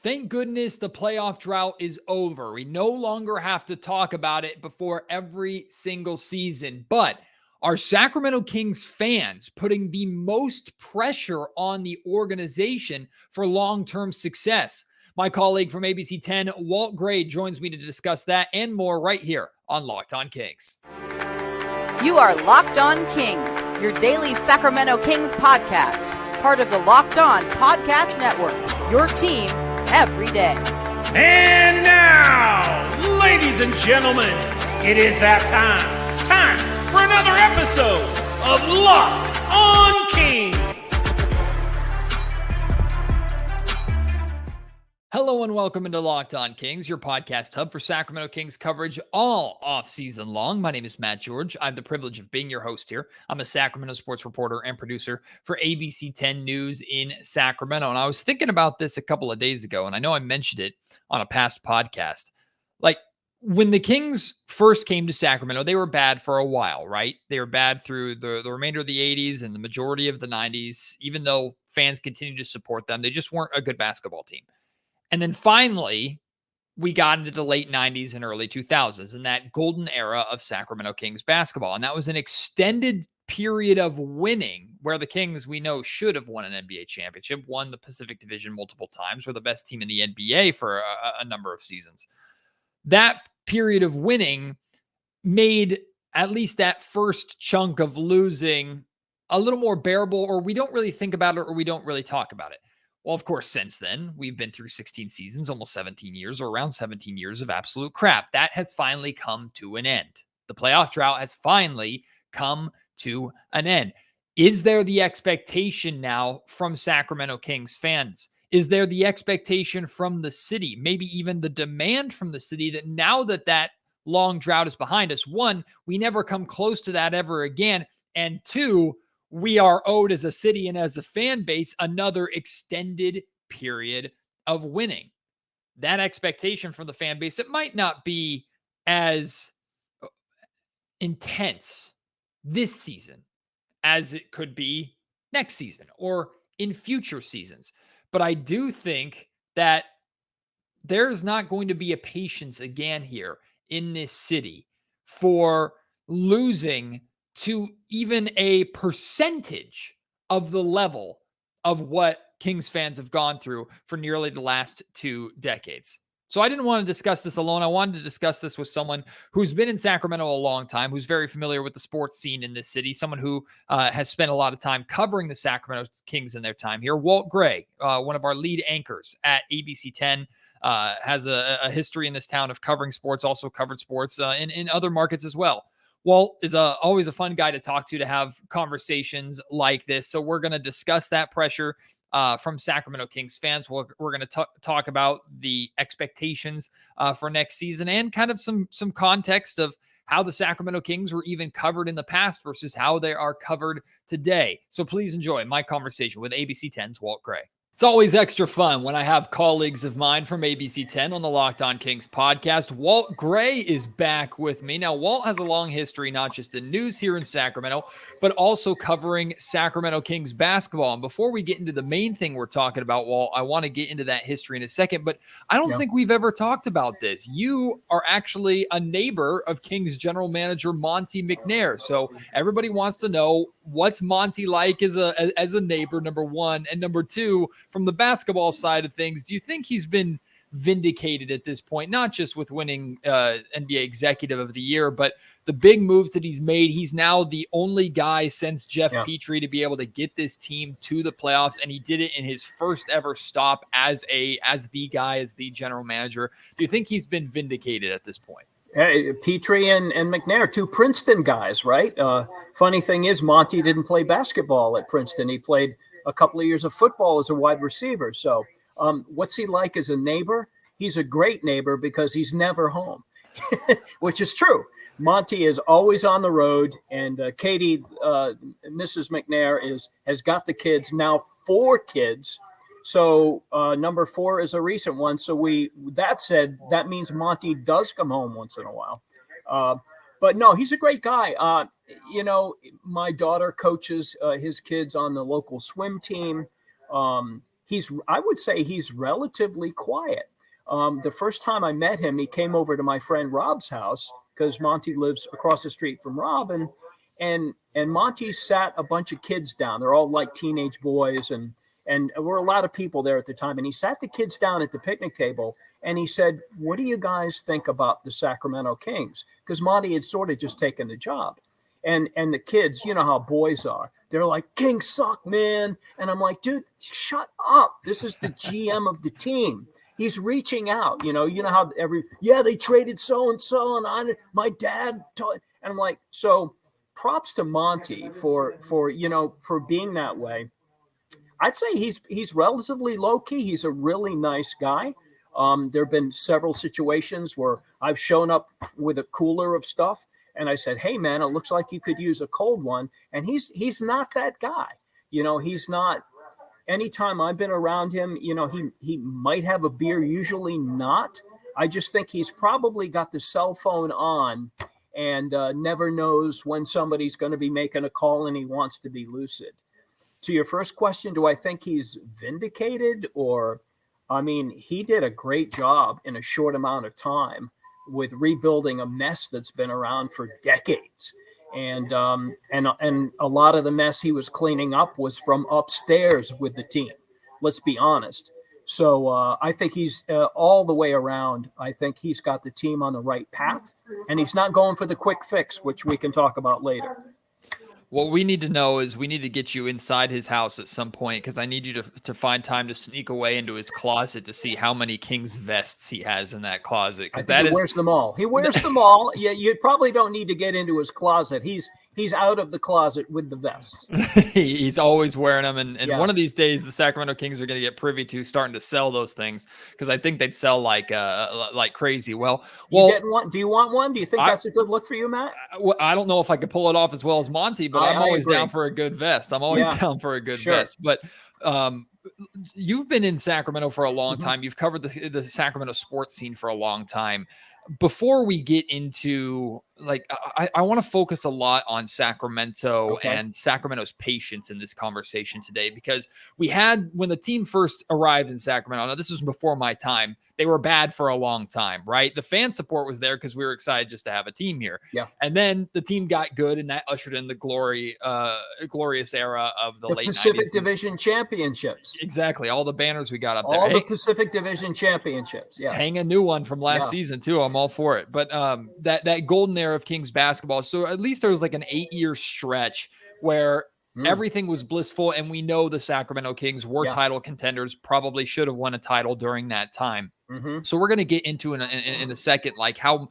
Thank goodness the playoff drought is over. We no longer have to talk about it before every single season. But are Sacramento Kings fans putting the most pressure on the organization for long-term success? My colleague from ABC 10, Walt Gray, joins me to discuss that and more right here on Locked On Kings. You are Locked On Kings, your daily Sacramento Kings podcast, part of the Locked On Podcast Network, your team every day. And now, ladies and gentlemen, it is that time for another episode of Locked On Kings. Hello and welcome into Locked On Kings, your podcast hub for Sacramento Kings coverage all off-season long. My name is Matt George. I have the privilege of being your host here. I'm a Sacramento sports reporter and producer for ABC 10 News in Sacramento. And I was thinking about this a couple of days ago, and I know I mentioned it on a past podcast. Like, when the Kings first came to Sacramento, they were bad for a while, right? They were bad through the remainder of the 80s and the majority of the 90s. Even though fans continued to support them, they just weren't a good basketball team. And then finally, we got into the late 90s and early 2000s and that golden era of Sacramento Kings basketball. And that was an extended period of winning where the Kings, we know, should have won an NBA championship, won the Pacific Division multiple times, were the best team in the NBA for a number of seasons. That period of winning made at least that first chunk of losing a little more bearable, or we don't really think about it, or we don't really talk about it. Well, of course, since then, we've been through 16 seasons, almost 17 years, or around 17 years of absolute crap. That has finally come to an end. The playoff drought has finally come to an end. Is there the expectation now from Sacramento Kings fans? Is there the expectation from the city, maybe even the demand from the city that now that long drought is behind us, one, we never come close to that ever again, and two, we are owed as a city and as a fan base another extended period of winning. That expectation from the fan base, it might not be as intense this season as it could be next season or in future seasons. But I do think that there's not going to be a patience again here in this city for losing to even a percentage of the level of what Kings fans have gone through for nearly the last 2 decades. So I didn't want to discuss this alone. I wanted to discuss this with someone who's been in Sacramento a long time, who's very familiar with the sports scene in this city, someone who has spent a lot of time covering the Sacramento Kings in their time here. Walt Gray, one of our lead anchors at ABC 10, has a history in this town of covering sports, also covered sports in other markets as well. Walt is always a fun guy to talk to have conversations like this. So we're going to discuss that pressure from Sacramento Kings fans. We're going to talk about the expectations for next season and kind of some context of how the Sacramento Kings were even covered in the past versus how they are covered today. So please enjoy my conversation with ABC 10's Walt Gray. It's always extra fun when I have colleagues of mine from ABC 10 on the Locked On Kings podcast. Walt Gray is back with me. Now, Walt has a long history, not just in news here in Sacramento, but also covering Sacramento Kings basketball. And before we get into the main thing we're talking about, Walt, I want to get into that history in a second, but I don't think we've ever talked about this. You are actually a neighbor of Kings general manager Monte McNair. So everybody wants to know, what's Monte like as a neighbor, number one, and number two, from the basketball side of things, do you think he's been vindicated at this point, not just with winning NBA Executive of the Year, but the big moves that he's made? He's now the only guy since Jeff Petrie to be able to get this team to the playoffs, and he did it in his first ever stop as the general manager. Do you think he's been vindicated at this point? Petrie and McNair, two Princeton guys, right? Funny thing is, Monty didn't play basketball at Princeton. He played a couple of years of football as a wide receiver. So what's he like as a neighbor? He's a great neighbor because he's never home, which is true. Monty is always on the road, and Katie, Mrs. McNair, has got the kids, now 4 kids. So number 4 is a recent one. So that said, that means Monty does come home once in a while. But no, he's a great guy. My daughter coaches his kids on the local swim team. I would say he's relatively quiet. The first time I met him, he came over to my friend Rob's house because Monty lives across the street from Rob, and Monty sat a bunch of kids down. They're all like teenage boys, and there were a lot of people there at the time. And he sat the kids down at the picnic table, and he said, "What do you guys think about the Sacramento Kings?" Because Monty had sort of just taken the job. And the kids, you know how boys are. They're like, "Kings suck, man." And I'm like, "Dude, shut up. This is the GM of the team. He's reaching out. You know how they traded so-and-so, and my dad told." And I'm like, so props to Monty for being that way. I'd say he's relatively low key. He's a really nice guy. There have been several situations where I've shown up with a cooler of stuff, and I said, "Hey man, it looks like you could use a cold one." And he's not that guy. He's not. Anytime I've been around him, he might have a beer, usually not. I just think he's probably got the cell phone on and never knows when somebody's going to be making a call and he wants to be lucid. To your first question, do I think he's vindicated? He did a great job in a short amount of time with rebuilding a mess that's been around for decades. And a lot of the mess he was cleaning up was from upstairs with the team. Let's be honest. So I think he's all the way around. I think he's got the team on the right path, and he's not going for the quick fix, which we can talk about later. What we need to know is we need to get you inside his house at some point, because I need you to find time to sneak away into his closet to see how many Kings vests he has in that closet. Because he wears them all. He wears them all. Yeah, you probably don't need to get into his closet. He's out of the closet with the vests. He's always wearing them. And one of these days, the Sacramento Kings are going to get privy to starting to sell those things, because I think they'd sell like crazy. Well, you getting one? Do you want one? Do you think that's a good look for you, Matt? I don't know if I could pull it off as well as Monty, but I'm always down for a good vest. I'm always down for a good vest. But you've been in Sacramento for a long time. You've covered the Sacramento sports scene for a long time. Before we get into, I want to focus a lot on Sacramento and Sacramento's patience in this conversation today, because when the team first arrived in Sacramento, now this was before my time, they were bad for a long time, right? The fan support was there because we were excited just to have a team here. Yeah. And then the team got good, and that ushered in the glorious era of the late Pacific 90s. Division championships. Exactly. All the banners we got up there. All the Pacific Division championships. Yeah. Hang a new one from last season too. I'm all for it. But that golden era of Kings basketball. So at least there was like an 8-year stretch where everything was blissful, and we know the Sacramento Kings were title contenders, probably should have won a title during that time. So we're going to get into in a second, like how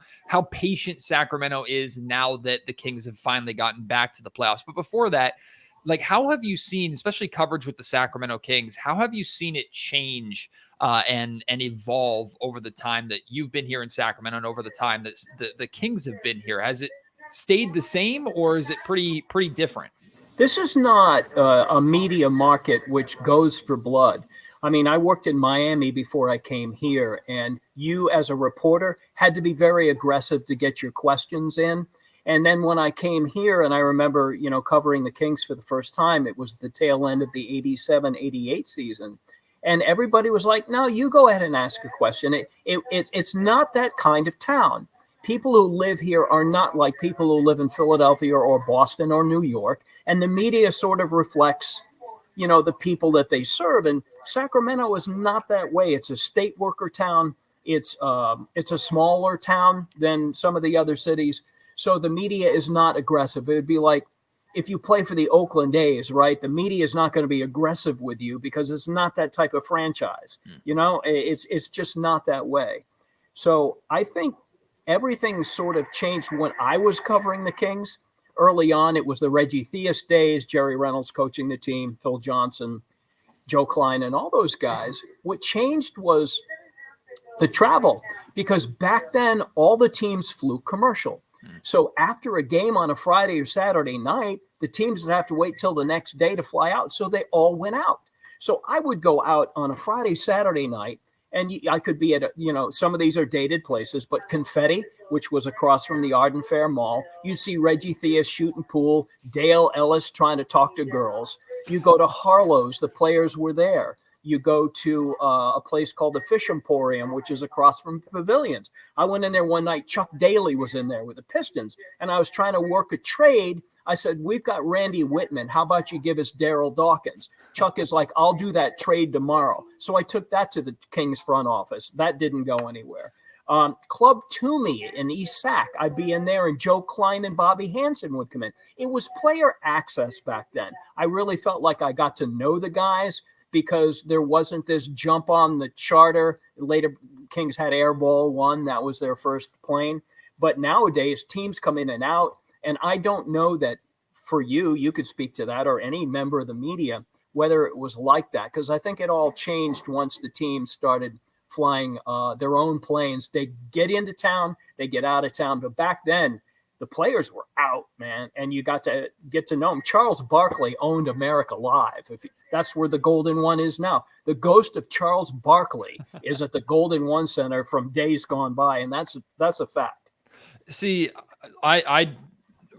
patient Sacramento is now that the Kings have finally gotten back to the playoffs. But before that, how have you seen, especially coverage with the Sacramento Kings, how have you seen it change and evolve over the time that you've been here in Sacramento and over the time that the Kings have been here? Has it stayed the same, or is it pretty different? This is not a media market which goes for blood. I mean, I worked in Miami before I came here, and you as a reporter had to be very aggressive to get your questions in. And then when I came here, and I remember, covering the Kings for the first time, it was the tail end of the 87-88 season. And everybody was like, "No, you go ahead and ask a question." It's not that kind of town. People who live here are not like people who live in Philadelphia or Boston or New York. And the media sort of reflects, the people that they serve. And Sacramento is not that way. It's a state worker town. It's a smaller town than some of the other cities. So the media is not aggressive. It would be like if you play for the Oakland A's, right? The media is not going to be aggressive with you because it's not that type of franchise. It's just not that way. So I think everything sort of changed when I was covering the Kings. Early on, it was the Reggie Theus days, Jerry Reynolds coaching the team, Phil Johnson, Joe Klein, and all those guys. What changed was the travel, because back then all the teams flew commercial. So after a game on a Friday or Saturday night, the teams would have to wait till the next day to fly out. So they all went out. So I would go out on a Friday, Saturday night, and I could be at, some of these are dated places, but Confetti, which was across from the Arden Fair Mall, you'd see Reggie Theus shooting pool, Dale Ellis trying to talk to girls. You go to Harlow's, the players were there. you go to a place called the Fish Emporium, which is across from Pavilions. I went in there one night. Chuck Daly was in there with the Pistons, and I was trying to work a trade. I said, we've got Randy Whitman. How about you give us Daryl Dawkins? Chuck is like, I'll do that trade tomorrow. So I took that to the Kings front office. That didn't go anywhere. Club Toomey in East Sac, I'd be in there, and Joe Klein and Bobby Hansen would come in. It was player access back then. I really felt like I got to know the guys because there wasn't this jump on the charter. Later, Kings had Airball 1. That was their first plane. But nowadays, teams come in and out. And I don't know that for you could speak to that, or any member of the media, whether it was like that. Because I think it all changed once the team started flying their own planes. They get into town, they get out of town. But back then, the players were out, man, and you got to get to know them. Charles Barkley owned America Live. That's where the Golden One is now. The ghost of Charles Barkley is at the Golden One Center from days gone by, and that's a fact. See, I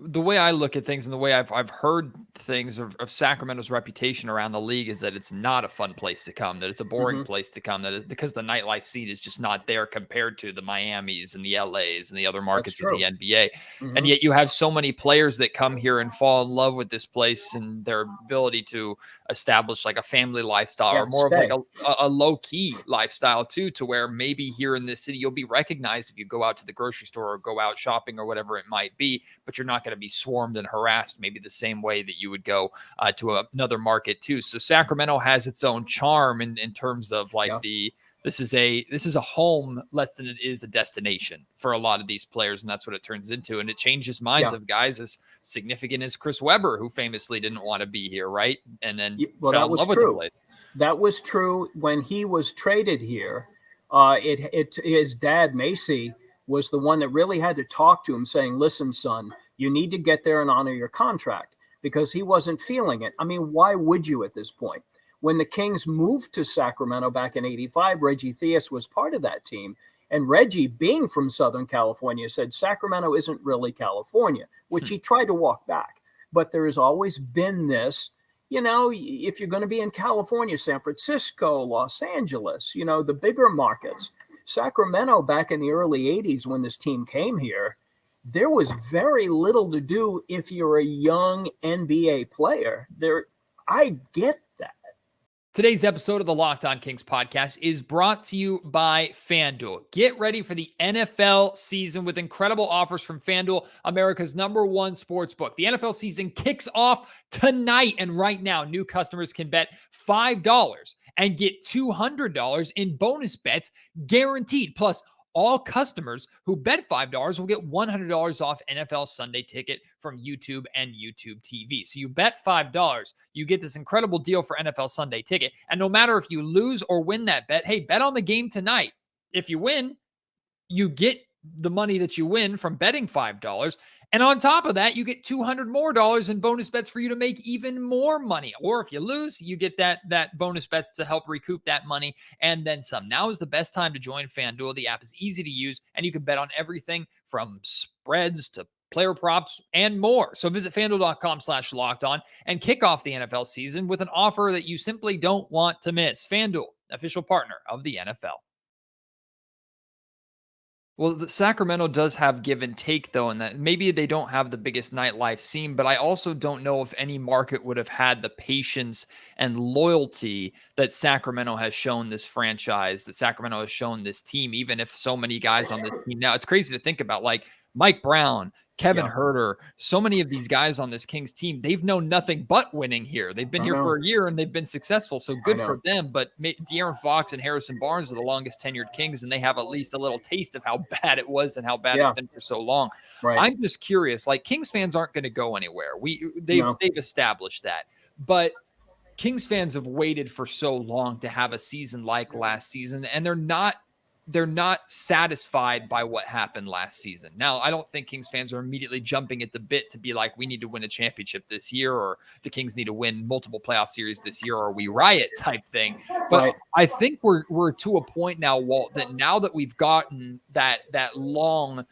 the way I look at things and the way I've heard things of Sacramento's reputation around the league is that it's not a fun place to come, that it's a boring place to come, because the nightlife scene is just not there compared to the Miamis and the LAs and the other markets in the NBA. And yet you have so many players that come here and fall in love with this place and their ability to establish like a family lifestyle, or more of like a low key lifestyle too, to where maybe here in this city, you'll be recognized if you go out to the grocery store or go out shopping or whatever it might be, but you're not going to be swarmed and harassed maybe the same way that you would go to another market too. So Sacramento has its own charm in terms of like this is a home less than it is a destination for a lot of these players, and that's what it turns into. And it changes minds of guys as significant as Chris Webber, who famously didn't want to be here, right? And then that was true. That was true when he was traded here. His dad Macy was the one that really had to talk to him, saying, "Listen, son, you need to get there and honor your contract," because he wasn't feeling it. I mean, why would you at this point? When the Kings moved to Sacramento back in '85, Reggie Theus was part of that team. And Reggie, being from Southern California, said Sacramento isn't really California, which he tried to walk back. But there has always been this, if you're going to be in California, San Francisco, Los Angeles, the bigger markets. Sacramento back in the early 80s when this team came here, there was very little to do if you're a young NBA player. I get that. Today's episode of the Locked On Kings podcast is brought to you by FanDuel. Get ready for the NFL season with incredible offers from FanDuel, America's #1 sportsbook. The NFL season kicks off tonight, and right now, new customers can bet $5 and get $200 in bonus bets guaranteed. Plus, all customers who bet $5 will get $100 off NFL Sunday Ticket from YouTube and YouTube TV. So you bet $5, you get this incredible deal for NFL Sunday Ticket. And no matter if you lose or win that bet, hey, bet on the game tonight. If you win, you get the money that you win from betting $5. And on top of that, you get $200 more in bonus bets for you to make even more money. Or if you lose, you get that bonus bets to help recoup that money and then some. Now is the best time to join FanDuel. The app is easy to use, and you can bet on everything from spreads to player props and more. So visit FanDuel.com/lockedon and kick off the NFL season with an offer that you simply don't want to miss. FanDuel, official partner of the NFL. Well, the Sacramento does have give and take, though, and that maybe they don't have the biggest nightlife scene, but I also don't know if any market would have had the patience and loyalty that Sacramento has shown this franchise, that Sacramento has shown this team, even if so many guys on this team now. It's crazy to think about, like Mike Brown, Kevin Huerter, so many of these guys on this Kings team, they've known nothing but winning here. They've been here for a year and they've been successful. So good for them. But De'Aaron Fox and Harrison Barnes are the longest tenured Kings, and they have at least a little taste of how bad it was and how bad it's been for so long. Right. I'm just curious, like Kings fans aren't going to go anywhere. They've established that. But Kings fans have waited for so long to have a season like last season, and they're not satisfied by what happened last season. Now, I don't think Kings fans are immediately jumping at the bit to be like, we need to win a championship this year, or the Kings need to win multiple playoff series this year, or we riot type thing. But I think we're to a point now, Walt, that now that we've gotten that long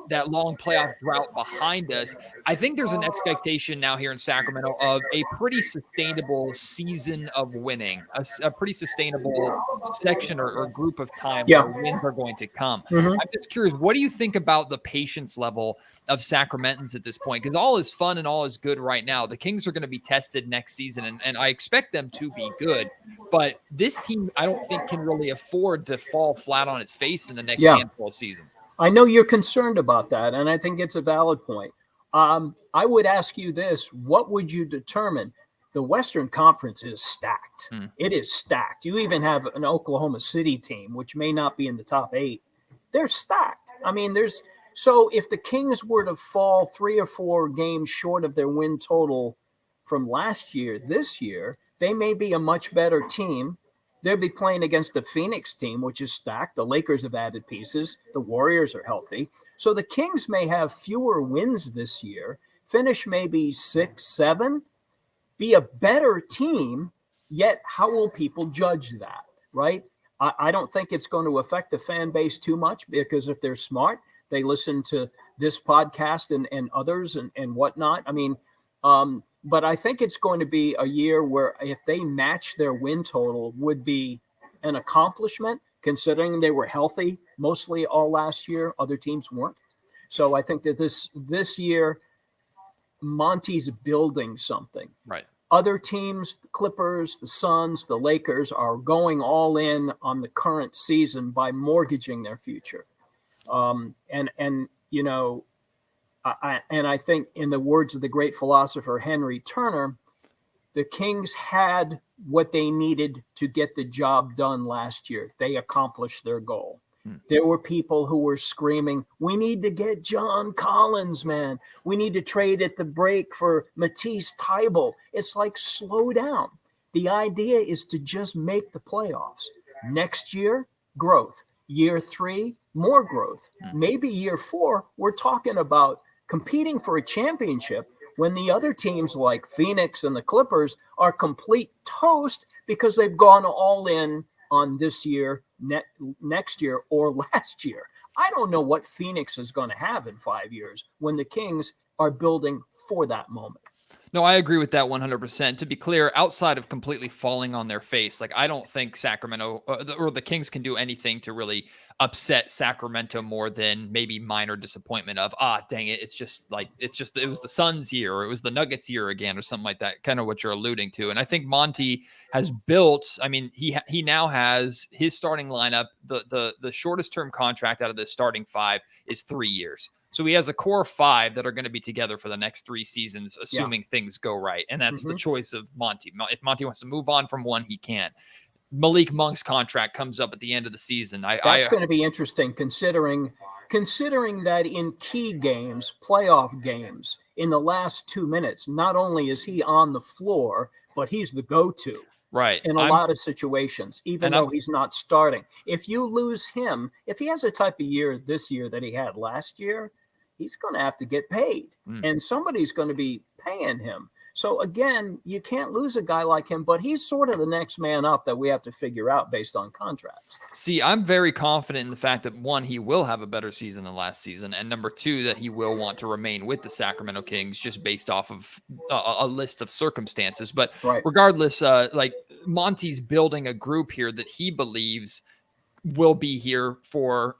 that long playoff drought behind us, I think there's an expectation now here in Sacramento of a pretty sustainable season of winning, a pretty sustainable section or group of time where wins are going to come. I'm just curious, what do you think about the patience level of Sacramentans at this point? Because all is fun and all is good right now. The Kings are going to be tested next season, and I expect them to be good. But this team, I don't think, can really afford to fall flat on its face in the next handful of seasons. I know you're concerned about that, and I think it's a valid point. I would ask you this. What would you determine? The Western Conference is stacked. It is stacked. You even have an Oklahoma City team, which may not be in the top 8. They're stacked. I mean, so if the Kings were to fall 3 or 4 games short of their win total from last year, this year, they may be a much better team. They'll be playing against the Phoenix team, which is stacked. The Lakers have added pieces. The Warriors are healthy. So the Kings may have fewer wins this year, finish maybe 6, 7, be a better team, yet how will people judge that, right? I don't think it's going to affect the fan base too much, because if they're smart, they listen to this podcast and others and whatnot. I mean, but I think it's going to be a year where if they match their win total would be an accomplishment, considering they were healthy mostly all last year. Other teams weren't. So I think that this year, Monty's building something. Right. Other teams, the Clippers, the Suns, the Lakers, are going all in on the current season by mortgaging their future. I think, in the words of the great philosopher Henry Turner, the Kings had what they needed to get the job done last year. They accomplished their goal. There were people who were screaming, we need to get John Collins, man. We need to trade at the break for Matisse Thybulle. It's like, slow down. The idea is to just make the playoffs. Next year, growth. Year 3, more growth. Maybe year 4, we're talking about competing for a championship when the other teams like Phoenix and the Clippers are complete toast because they've gone all in on this year, next year, or last year. I don't know what Phoenix is going to have in 5 years when the Kings are building for that moment. No, I agree with that 100%. To be clear, outside of completely falling on their face, like, I don't think Sacramento or the Kings can do anything to really upset Sacramento more than maybe minor disappointment of, dang it, it was the Suns year, or it was the Nuggets year again, or something like that, kind of what you're alluding to. And I think Monty has built, I mean, he now has his starting lineup. The shortest term contract out of the starting 5 is 3 years. So he has a core 5 that are going to be together for the next 3 seasons, assuming things go right. And that's the choice of Monty. If Monty wants to move on from one, he can. Malik Monk's contract comes up at the end of the season. That's going to be interesting, considering that in key games, playoff games, in the last 2 minutes, not only is he on the floor, but he's the go-to. Right. In a lot of situations, even though he's not starting. If you lose him, if he has a type of year this year that he had last year, he's going to have to get paid. And somebody's going to be paying him. So again, you can't lose a guy like him, but he's sort of the next man up that we have to figure out based on contracts. See, I'm very confident in the fact that, 1, he will have a better season than last season, and number 2, that he will want to remain with the Sacramento Kings just based off of a list of circumstances. But regardless, like, Monty's building a group here that he believes will be here for.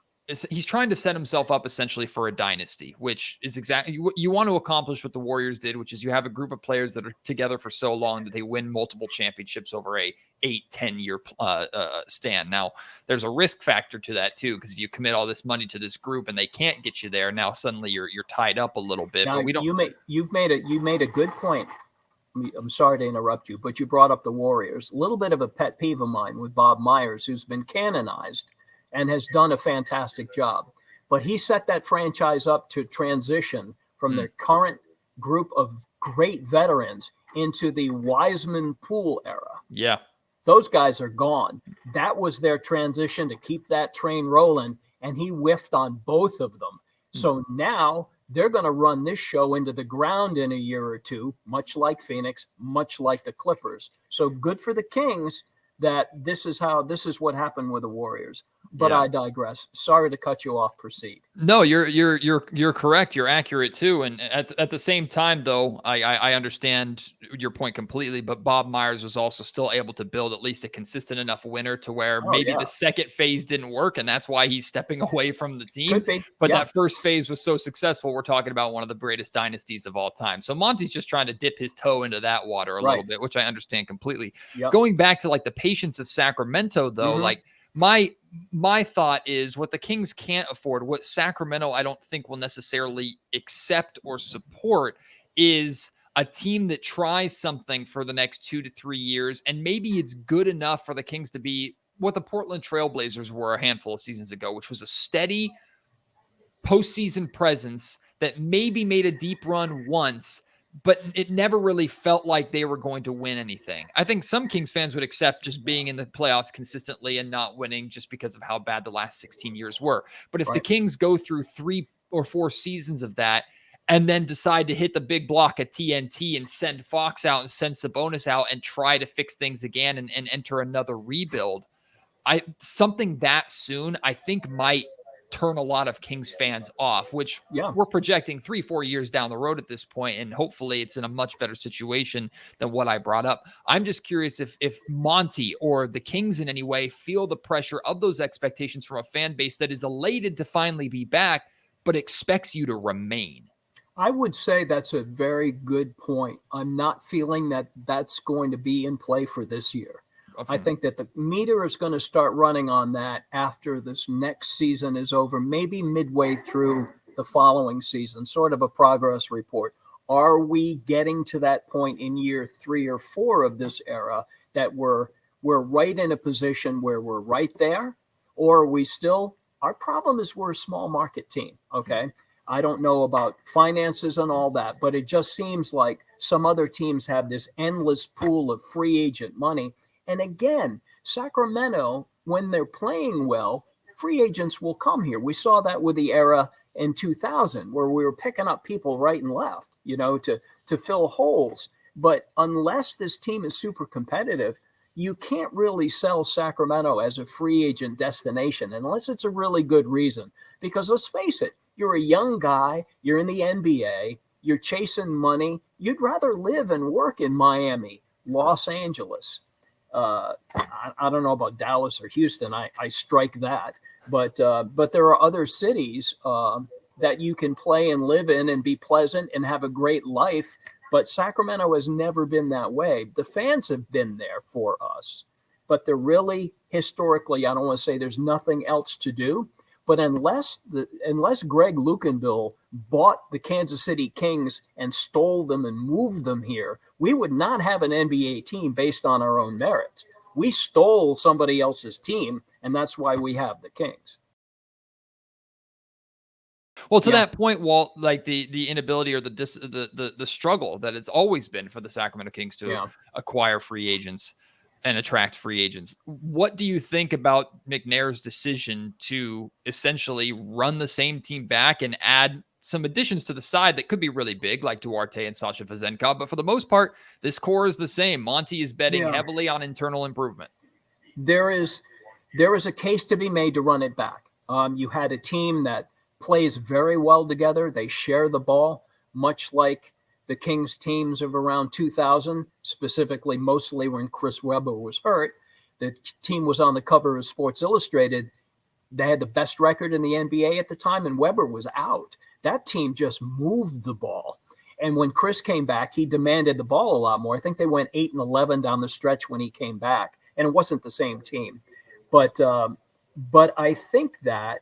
He's trying to set himself up essentially for a dynasty, which is exactly what you want to accomplish what the Warriors did, which is you have a group of players that are together for so long that they win multiple championships over a 8-10 year span. Now, there's a risk factor to that too, because if you commit all this money to this group and they can't get you there, now suddenly you're tied up a little bit. Now, but we don't. You made a good point. I'm sorry to interrupt you, but you brought up the Warriors. A little bit of a pet peeve of mine with Bob Myers, who's been canonized and has done a fantastic job. But he set that franchise up to transition from their current group of great veterans into the Wiseman Poole era. Yeah. Those guys are gone. That was their transition to keep that train rolling, and he whiffed on both of them. So now they're going to run this show into the ground in a year or two, much like Phoenix, much like the Clippers. So good for the Kings, that this is what happened with the Warriors. But I digress. Sorry to cut you off. Proceed. No, you're correct. You're accurate too. And at the same time, though, I understand your point completely. But Bob Myers was also still able to build at least a consistent enough winner to where maybe the second phase didn't work, and that's why he's stepping away from the team. Could be. But that first phase was so successful. We're talking about one of the greatest dynasties of all time. So Monty's just trying to dip his toe into that water a little bit, which I understand completely. Yep. Going back to like the patience of Sacramento, though, like my thought is what the Kings can't afford, what Sacramento I don't think will necessarily accept or support, is a team that tries something for the next 2 to 3 years, and maybe it's good enough for the Kings to be what the Portland Trailblazers were a handful of seasons ago, which was a steady postseason presence that maybe made a deep run once, but it never really felt like they were going to win anything. I think some Kings fans would accept just being in the playoffs consistently and not winning just because of how bad the last 16 years were. But if the Kings go through 3 or 4 seasons of that and then decide to hit the big block at TNT and send Fox out and send Sabonis out and try to fix things again and enter another rebuild, something that soon I think might turn a lot of Kings fans off, which we're projecting 3-4 years down the road at this point, and hopefully it's in a much better situation than what I brought up. I'm just curious if Monty or the Kings in any way feel the pressure of those expectations from a fan base that is elated to finally be back, but expects you to remain. I would say that's a very good point. I'm not feeling that that's going to be in play for this year. I think that the meter is going to start running on that after this next season is over, maybe midway through the following season, sort of a progress report. Are we getting to that point in year 3 or 4 of this era that we're right in a position where we're right there? Or are we still, our problem is we're a small market team, okay? I don't know about finances and all that, but it just seems like some other teams have this endless pool of free agent money. And again, Sacramento, when they're playing well, free agents will come here. We saw that with the era in 2000, where we were picking up people right and left, to fill holes. But unless this team is super competitive, you can't really sell Sacramento as a free agent destination unless it's a really good reason. Because let's face it, you're a young guy, you're in the NBA, you're chasing money. You'd rather live and work in Miami, Los Angeles. I don't know about Dallas or Houston. I strike that, but there are other cities that you can play and live in and be pleasant and have a great life. But Sacramento has never been that way. The fans have been there for us, but they're really historically, I don't want to say there's nothing else to do, but unless Greg Lukenbill bought the Kansas City Kings and stole them and moved them here, we would not have an NBA team based on our own merits. We stole somebody else's team, and that's why we have the Kings. Well, to that point, Walt, like the inability or the struggle that it's always been for the Sacramento Kings to acquire free agents and attract free agents. What do you think about McNair's decision to essentially run the same team back and add some additions to the side that could be really big, like Duarte and Sasha Vezenkov? But for the most part, this core is the same. Monty is betting heavily on internal improvement. There is a case to be made to run it back. You had a team that plays very well together. They share the ball, much like the Kings teams of around 2000, specifically mostly when Chris Webber was hurt. The team was on the cover of Sports Illustrated. They had the best record in the NBA at the time, and Webber was out. That team just moved the ball. And when Chris came back, he demanded the ball a lot more. I think they went 8-11 down the stretch when he came back, and it wasn't the same team. But I think that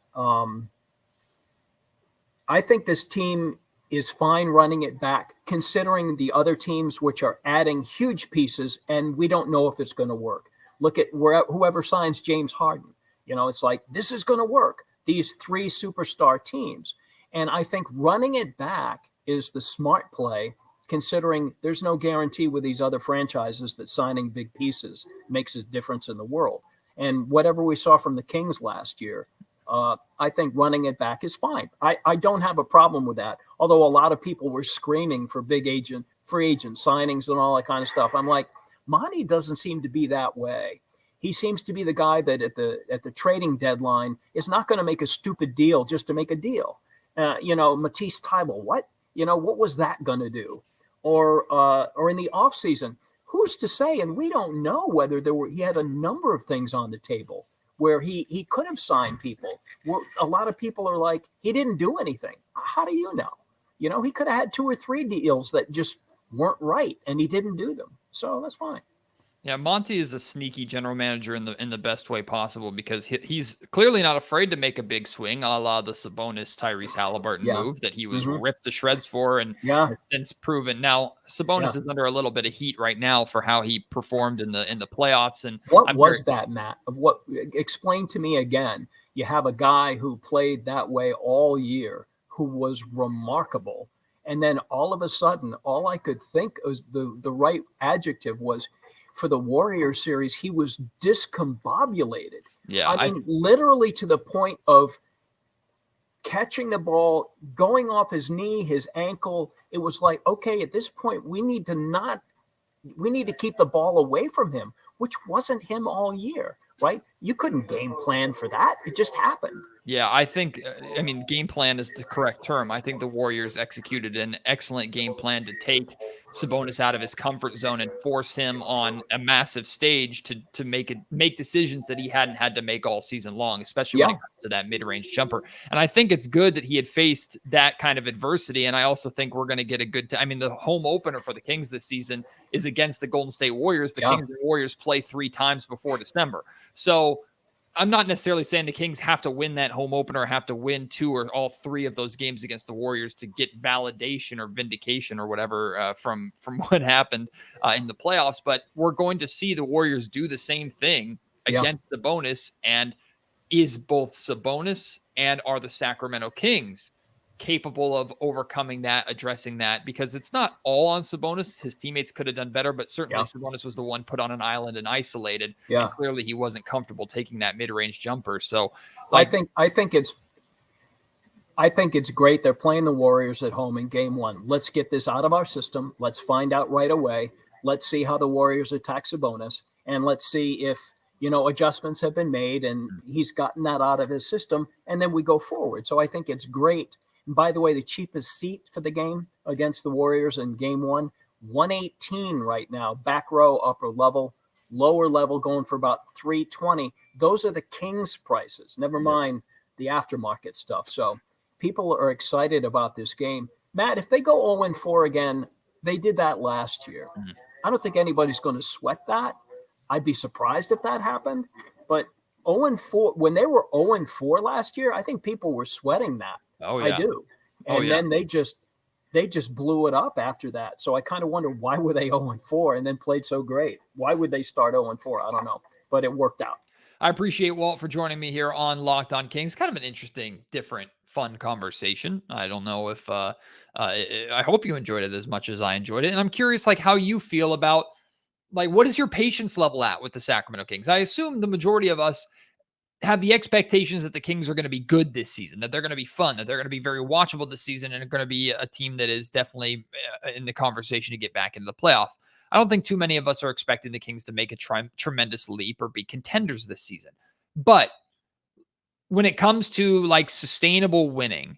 I think this team is fine running it back, considering the other teams which are adding huge pieces, and we don't know if it's going to work. Look at whoever signs James Harden. It's like, this is going to work. These 3 superstar teams. And I think running it back is the smart play, considering there's no guarantee with these other franchises that signing big pieces makes a difference in the world. And whatever we saw from the Kings last year, I think running it back is fine. I don't have a problem with that. Although a lot of people were screaming for free agent signings and all that kind of stuff. I'm like, Monty doesn't seem to be that way. He seems to be the guy that at the trading deadline is not going to make a stupid deal just to make a deal. Matisse Thybulle, what was that going to do? Or in the offseason, who's to say? And we don't know whether he had a number of things on the table where he could have signed people. A lot of people are like, he didn't do anything. How do you know? He could have had 2 or 3 deals that just weren't right, and he didn't do them. So that's fine. Yeah, Monty is a sneaky general manager in the best way possible, because he's clearly not afraid to make a big swing, a la the Sabonis Tyrese Halliburton move that he was ripped to shreds for, and has since proven. Now Sabonis is under a little bit of heat right now for how he performed in the playoffs. And what was that, Matt? Explain to me again. You have a guy who played that way all year, who was remarkable, and then all of a sudden, all I could think was the right adjective was, for the Warriors series, he was discombobulated. Yeah, I mean, literally to the point of catching the ball, going off his knee, his ankle. It was like, okay, at this point, we need to keep the ball away from him, which wasn't him all year, right? You couldn't game plan for that. It just happened. Yeah, I think, game plan is the correct term. I think the Warriors executed an excellent game plan to take Sabonis out of his comfort zone and force him on a massive stage to make decisions that he hadn't had to make all season long, especially when it comes to that mid-range jumper. And I think it's good that he had faced that kind of adversity. And I also think we're going to get a good time. The home opener for the Kings this season is against the Golden State Warriors. The Kings and Warriors play 3 times before December. So I'm not necessarily saying the Kings have to win that home opener, have to win 2 or all 3 of those games against the Warriors to get validation or vindication or whatever from what happened in the playoffs. But we're going to see the Warriors do the same thing against Sabonis. And is both Sabonis and are the Sacramento Kings capable of overcoming that, addressing that? Because it's not all on Sabonis. His teammates could have done better, but certainly Sabonis was the one put on an island and isolated. Yeah. And clearly he wasn't comfortable taking that mid-range jumper. So I think it's great. They're playing the Warriors at home in game 1. Let's get this out of our system. Let's find out right away. Let's see how the Warriors attack Sabonis, and let's see if, adjustments have been made and he's gotten that out of his system, and then we go forward. So I think it's great. And by the way, the cheapest seat for the game against the Warriors in game 1, $118 right now, back row, upper level, lower level going for about $320. Those are the Kings prices, never mind the aftermarket stuff. So people are excited about this game. Matt, if they go 0-4 again, they did that last year. I don't think anybody's going to sweat that. I'd be surprised if that happened. But 0-4, when they were 0-4 last year, I think people were sweating that. Oh, yeah. I do. And then they just blew it up after that. So I kind of wonder, why were they 0-4 and then played so great? Why would they start 0-4? I don't know, but it worked out. I appreciate Walt for joining me here on Locked On Kings. Kind of an interesting, different, fun conversation. I don't know if I hope you enjoyed it as much as I enjoyed it. And I'm curious, how you feel about, what is your patience level at with the Sacramento Kings? I assume the majority of us have the expectations that the Kings are going to be good this season, that they're going to be fun, that they're going to be very watchable this season, and are going to be a team that is definitely in the conversation to get back into the playoffs. I don't think too many of us are expecting the Kings to make a tremendous leap or be contenders this season. But when it comes to sustainable winning,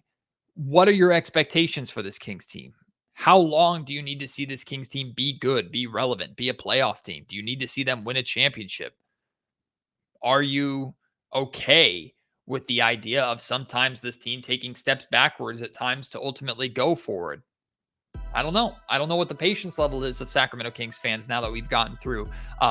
what are your expectations for this Kings team? How long do you need to see this Kings team be good, be relevant, be a playoff team? Do you need to see them win a championship? Are you okay with the idea of sometimes this team taking steps backwards at times to ultimately go forward? I don't know. I don't know what the patience level is of Sacramento Kings fans now that we've gotten through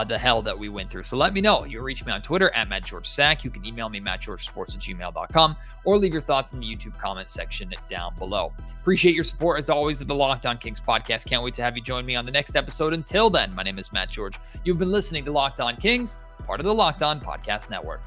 the hell that we went through. So let me know. You reach me on Twitter at MattGeorgeSack. You can email me, mattgeorgesports@gmail.com, or leave your thoughts in the YouTube comment section down below. Appreciate your support as always of the Locked On Kings podcast. Can't wait to have you join me on the next episode. Until then, my name is Matt George. You've been listening to Locked On Kings, part of the Locked On Podcast Network.